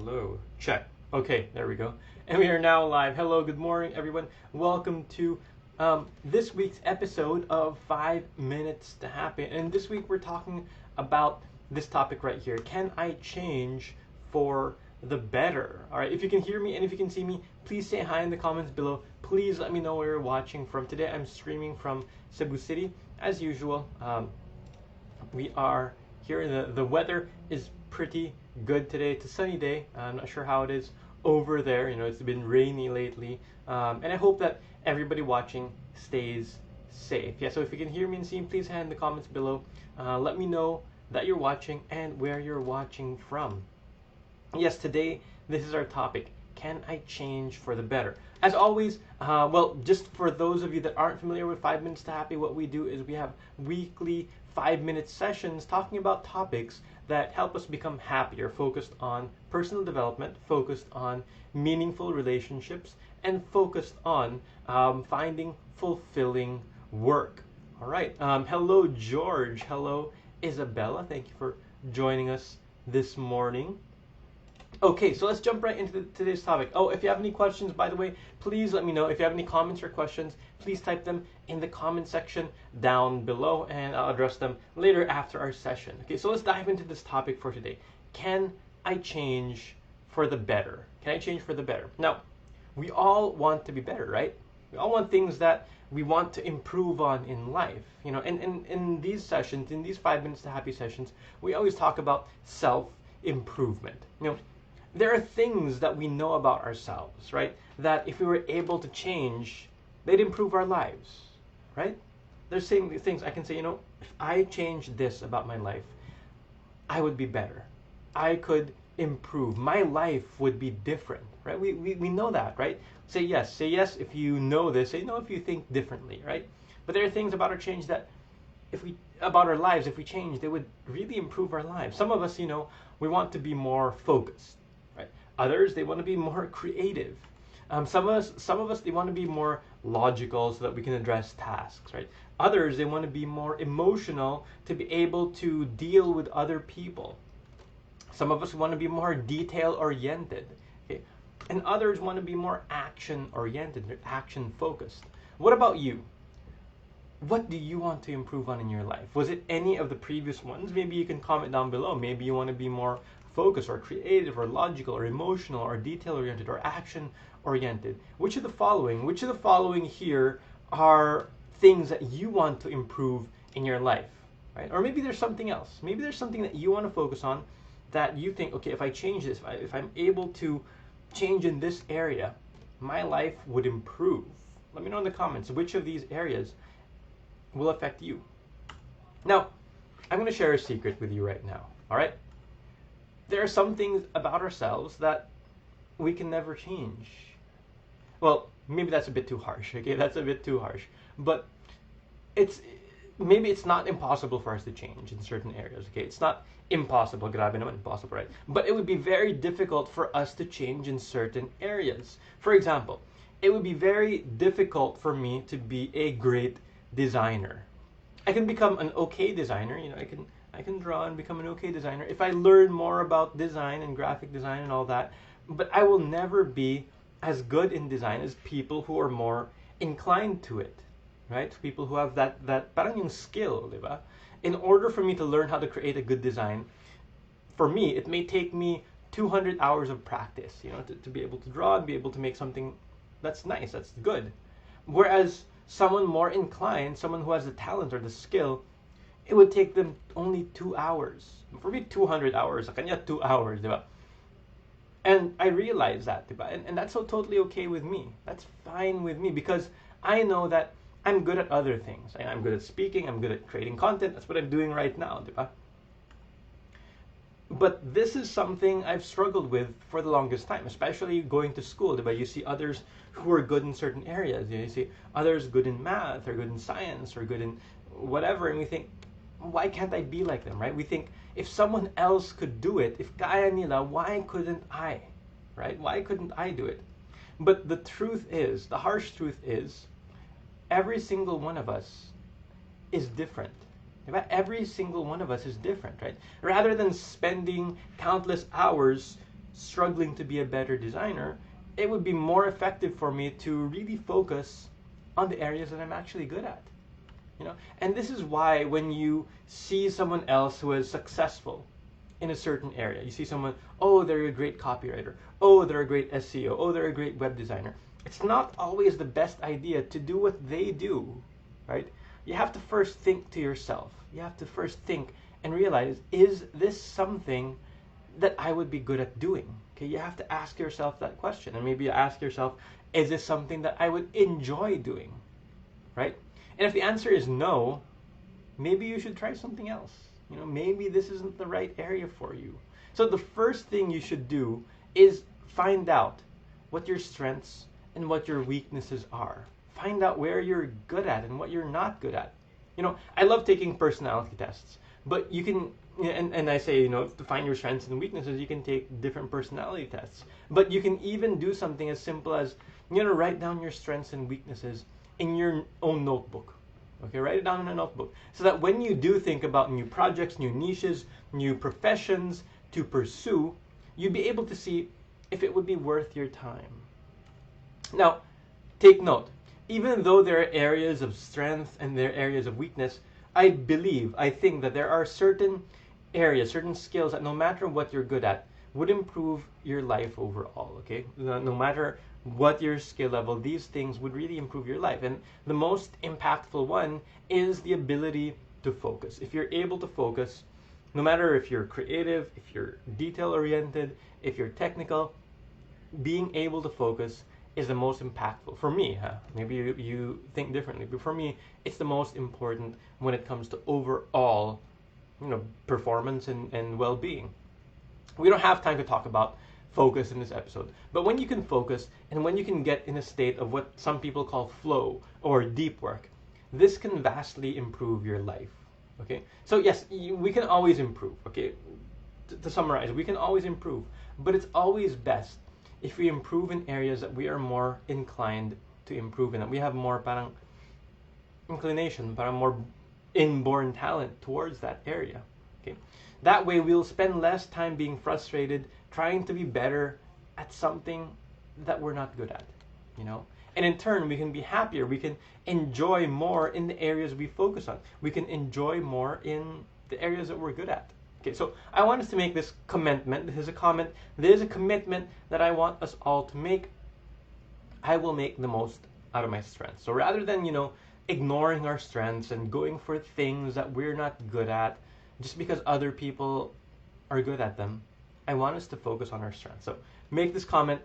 Hello. Check. Okay, there we go. And we are now live. Hello, good morning, everyone. Welcome to this week's episode of 5 Minutes to Happy. And this week we're talking about this topic right here. Can I change for the better? All right, if you can hear me and if you can see me, please say hi in the comments below. Please let me know where you're watching from. Today I'm streaming from Cebu City, as usual. We are here. The weather is pretty good today. It's a sunny day. I'm not sure how it is over there. It's been rainy lately. And I hope that everybody watching stays safe. Yeah, so if you can hear me and see me, please hand in the comments below. Let me know that you're watching and where you're watching from. Yes, today this is our topic. Can I change for the better? As always, just for those of you that aren't familiar with 5 Minutes to Happy, what we do is we have weekly 5-minute sessions talking about topics that help us become happier, focused on personal development, focused on meaningful relationships, and focused on finding fulfilling work. All right. Hello, George. Hello, Isabella. Thank you for joining us this morning. Okay, so let's jump right into today's topic. Oh, if you have any questions, by the way, please let me know. If you have any comments or questions, please type them in the comment section down below, and I'll address them later after our session. Okay, so let's dive into this topic for today. Can I change for the better? Can I change for the better? Now, we all want to be better, right? We all want things that we want to improve on in life. In these sessions, in these 5 Minutes to Happy sessions, we always talk about self-improvement. There are things that we know about ourselves, right? That if we were able to change, they'd improve our lives, right? There's things I can say, if I change this about my life, I would be better. I could improve. My life would be different, right? We know that, right? Say yes. Say yes if you know this. Say no if you think differently, right? But there are things about our change that about our lives, if we change, they would really improve our lives. Some of us, we want to be more focused. Right? Others, they want to be more creative. Some of us, they want to be more logical so that we can address tasks, right? Others, they want to be more emotional to be able to deal with other people. Some of us want to be more detail-oriented, okay? And others want to be more action-oriented, action-focused. What about you? What do you want to improve on in your life? Was it any of the previous ones? Maybe you can comment down below. Maybe you want to be more focused or creative or logical or emotional or detail-oriented or action-oriented. Which of the following here are things that you want to improve in your life, right? Or maybe there's something else. Maybe there's something that you want to focus on that you think, okay, if I change this, if I'm able to change in this area, my life would improve. Let me know in the comments which of these areas will affect you. Now, I'm going to share a secret with you right now, all right? There are some things about ourselves that we can never change. Well, maybe that's a bit too harsh, okay? That's a bit too harsh. But maybe it's not impossible for us to change in certain areas, okay? It's not impossible, grabe naman, impossible, right? But it would be very difficult for us to change in certain areas. For example, it would be very difficult for me to be a great designer. I can become an okay designer, I can draw and become an okay designer if I learn more about design and graphic design and all that, but I will never be as good in design as people who are more inclined to it, right? People who have that parang yung skill, diba? In order for me to learn how to create a good design, for me, it may take me 200 hours of practice, to be able to draw and be able to make something that's nice, that's good. Whereas someone more inclined, someone who has the talent or the skill, it would take them only 2 hours. For me, 200 hours. Sa kanya, 2 hours, diba? And I realize that, diba? And that's so totally okay with me. That's fine with me because I know that I'm good at other things. I'm good at speaking. I'm good at creating content. That's what I'm doing right now, diba? But this is something I've struggled with for the longest time, especially going to school, diba? You see others who are good in certain areas. You see others good in math or good in science or good in whatever, and we think, why can't I be like them, right? We think, if someone else could do it, if kaya nila, why couldn't I, right? Why couldn't I do it? But the truth is, the harsh truth is, every single one of us is different. Every single one of us is different, right? Rather than spending countless hours struggling to be a better designer, it would be more effective for me to really focus on the areas that I'm actually good at. And this is why when you see someone else who is successful in a certain area, you see someone, oh, they're a great copywriter, oh, they're a great SEO, oh, they're a great web designer. It's not always the best idea to do what they do, right? You have to first think to yourself. You have to first think and realize, is this something that I would be good at doing? Okay, you have to ask yourself that question, and maybe ask yourself, is this something that I would enjoy doing, right? And if the answer is no, maybe you should try something else. Maybe this isn't the right area for you. So the first thing you should do is find out what your strengths and what your weaknesses are. Find out where you're good at and what you're not good at. I love taking personality tests, but you can, and I say, to find your strengths and weaknesses, you can take different personality tests. But you can even do something as simple as, write down your strengths and weaknesses in your own notebook. Okay, write it down in a notebook so that when you do think about new projects, new niches, new professions to pursue, you'd be able to see if it would be worth your time. Now, take note, even though there are areas of strength and there are areas of weakness, I think that there are certain areas, certain skills that no matter what you're good at, would improve your life overall, okay? No matter what your skill level, these things would really improve your life. And the most impactful one is the ability to focus. If you're able to focus, no matter if you're creative, if you're detail-oriented, if you're technical, being able to focus is the most impactful. For me, maybe you think differently, but for me, it's the most important when it comes to overall, performance and well-being. We don't have time to talk about focus in this episode, but when you can focus and when you can get in a state of what some people call flow or deep work, this can vastly improve your life. Okay, so yes, we can always improve. Okay, to summarize, we can always improve, but it's always best if we improve in areas that we are more inclined to improve in, that we have more parang inclination, parang more inborn talent towards that area. Okay, that way we'll spend less time being frustrated trying to be better at something that we're not good at, and in turn we can be happier, we can enjoy more in the areas we focus on, we can enjoy more in the areas that we're good at. Okay, so I want us to make this commitment. This is a comment. This is a commitment that I want us all to make. I will make the most out of my strengths. So rather than, ignoring our strengths and going for things that we're not good at just because other people are good at them, I want us to focus on our strengths. So make this comment.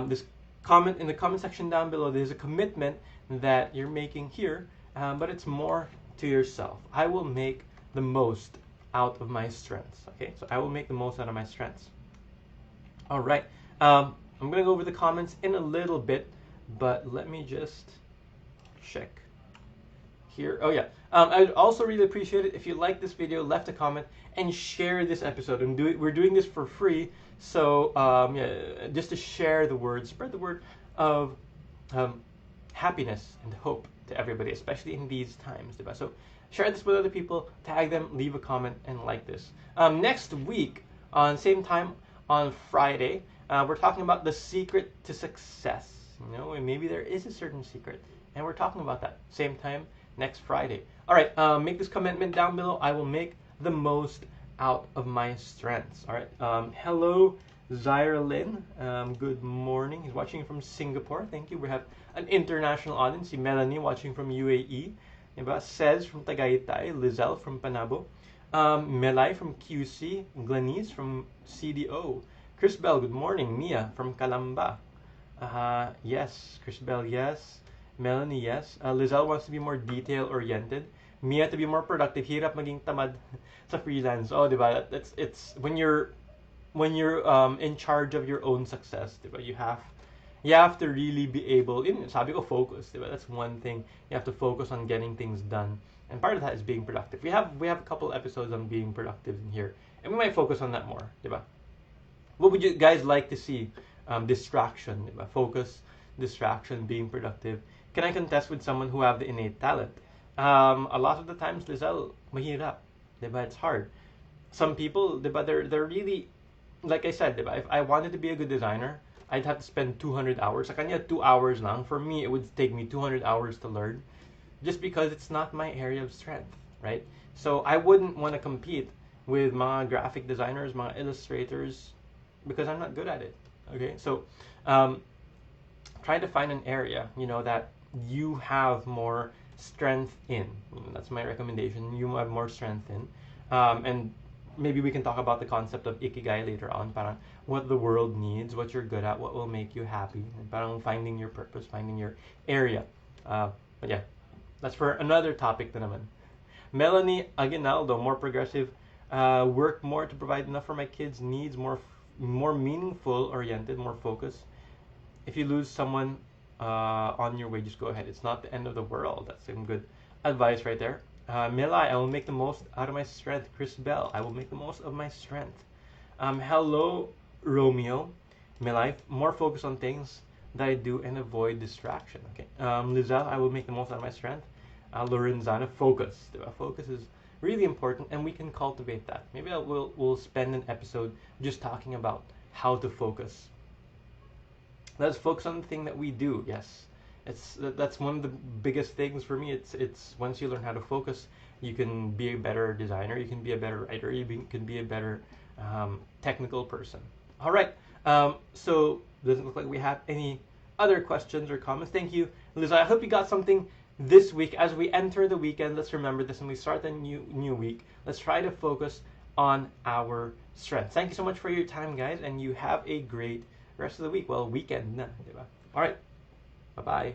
This comment in the comment section down below. There's a commitment that you're making here, but it's more to yourself. I will make the most out of my strengths. Okay, so I will make the most out of my strengths. All right, I'm gonna go over the comments in a little bit, but let me just check here. Oh yeah, I'd also really appreciate it if you like this video, left a comment, and share this episode. And we're doing this for free, so yeah, just to share the word, spread the word of happiness and hope to everybody, especially in these times. So share this with other people, tag them, leave a comment, and like this. Next week, on same time on Friday, we're talking about the secret to success. And maybe there is a certain secret, and we're talking about that same time next Friday. All right, make this commitment down below. I will make the most out of my strengths. All right. Hello, Zyra Lynn. Good morning. He's watching from Singapore. Thank you. We have an international audience. Melanie watching from UAE. Says from Tagaytay, Lizelle from Panabo, Melay from QC, Glenise from CDO, Chris Bell, good morning, Mia from Calamba, yes, Chris Bell, yes, Melanie, yes, Lizelle wants to be more detail-oriented, Mia to be more productive, hirap maging tamad sa freelance. Oh, diba? It's when you're in charge of your own success, diba? You have to really be able, sabi ko focus, diba? That's one thing. You have to focus on getting things done. And part of that is being productive. We have a couple episodes on being productive in here. And we might focus on that more, diba? What would you guys like to see? Distraction, diba? Focus, distraction, being productive. Can I contest with someone who have the innate talent? A lot of the times, Lizelle, mahirap, diba? It's hard. Some people, diba, they're really like I said, diba, if I wanted to be a good designer, I'd have to spend 200 hours. Sa kanya, 2 hours lang. For me, it would take me 200 hours to learn just because it's not my area of strength, right? So I wouldn't want to compete with mga graphic designers, mga illustrators, because I'm not good at it. Okay, so um, try to find an area, that you have more strength in. That's my recommendation. You have more strength in, and maybe we can talk about the concept of ikigai later on. Parang what the world needs, what you're good at, what will make you happy, and parang finding your purpose, finding your area. But yeah, that's for another topic na naman. Melanie Aguinaldo, more progressive, work more to provide enough for my kids' needs, more meaningful oriented, more focused. If you lose someone on your way, just go ahead. It's not the end of the world. That's some good advice right there. Milai, I will make the most out of my strength. Chris Bell, I will make the most of my strength. Hello, Romeo. Milai, more focus on things that I do and avoid distraction. Okay. Lizelle, I will make the most out of my strength. Lorenzana, focus. Focus is really important, and we can cultivate that. Maybe we'll spend an episode just talking about how to focus. Let's focus on the thing that we do. Yes, that's one of the biggest things for me. It's once you learn how to focus, you can be a better designer. You can be a better writer. Can be a better technical person. All right. So doesn't look like we have any other questions or comments. Thank you, Liz. I hope you got something this week. As we enter the weekend, let's remember this, and we start the new week. Let's try to focus on our strengths. Thank you so much for your time, guys, and you have a great rest of the week. Well, weekend na, diba? All right. Bye-bye.